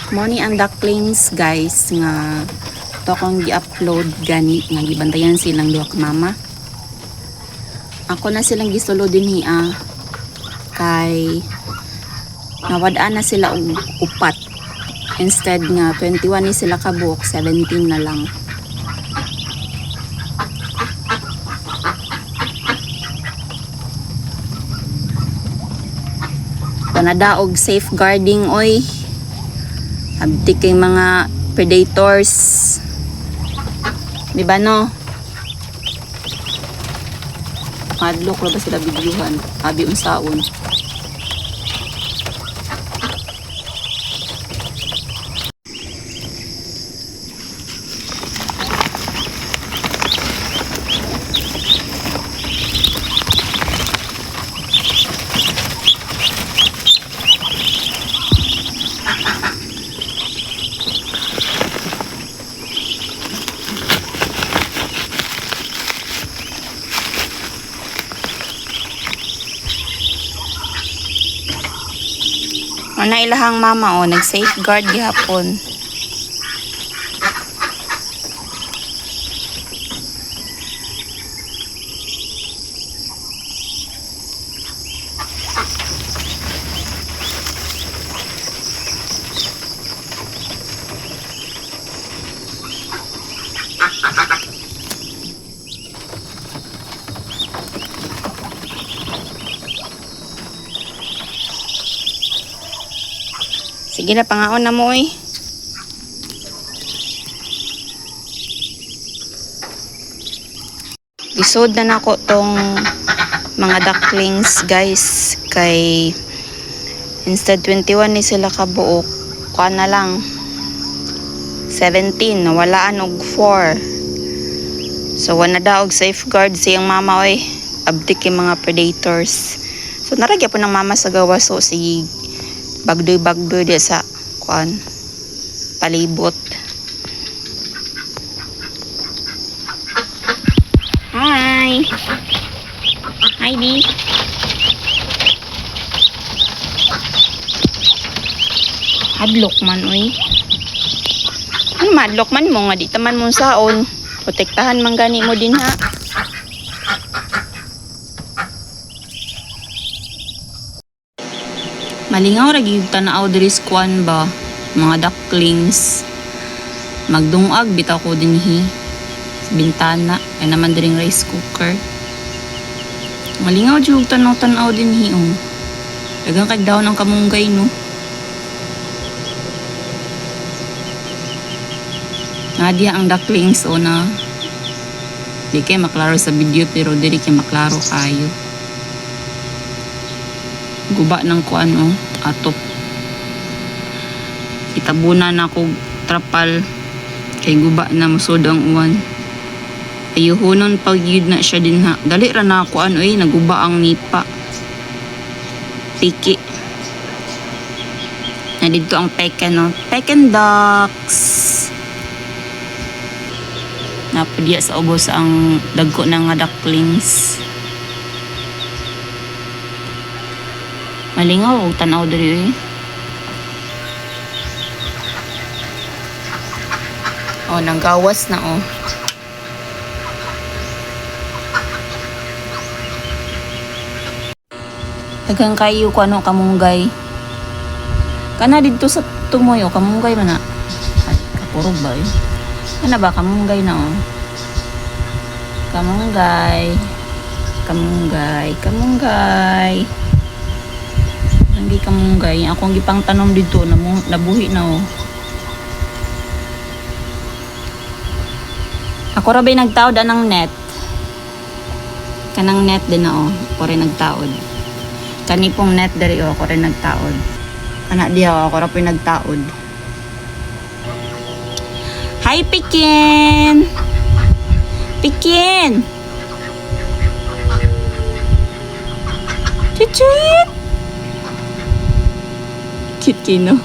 Money ang ducklings guys nga to akong gi-upload gani nga gibantayan silang duha ka mama. Ako na silang gisulo dinhi kay nawad-an na sila og upat. Instead nga 21 ni sila ka buok, 17 na lang. Panadaog safeguarding oy. Abdi kay mga predators. Di ba no? Madlok ra ba sila bidyuhan? Abi unsaon. Na ilahang mama nag-safeguard gihapon. Sige na, pangaon na mo eh. Isod na nako tong mga ducklings guys. Kay instead 21 ni sila kabuok. Kuha na lang 17. Nawalaan og 4. So wala daog safeguard siyang mama oy. Abdik yung mga predators. So naragya po ng mama sa gawa. So sige, bagdoy di sa kuan palibot. Hi di hadlok man oy. Ano madlok man mo nga di taman mong saon, protektahan man gani mo din ha. Malingaw ra gyud tan-aw diri sa kuan ba, mga ducklings. Magdungag bitaw ko dinhi sa bintana ay naman diring rice cooker. Malingaw jud tan-aw dinhi daghang kag daw ng kamunggay no. Nadia ang ducklings na di kay maklaro sa video pero diri kay maklaro kayo. Guba ng kuan atop. Itabunan ako trapal kay guba na musod ang uwan. Ayuhonon pag yun na siya din ha. Dali ra na ako naguba ang nipa. Piki. Na dito ang pecan Pecan ducks. Napadya sa ubos ang dagko ng ducklings. Malingaw og tan-aw diri nanggawas na daghang kayo ko kamunggay kana didto sa tumoy kamunggay man na kapurog ba kana ba kamunggay na kamunggay hindi kamunggay akong gipang tanom dito nabuhi na ako ra bay nagtaod anang net kanang net din na ako rin nagtaod kani pong net dari ako rin nagtaod kana diha ako ra po'y nagtaod. Hi Pikin Chuchuit cute kino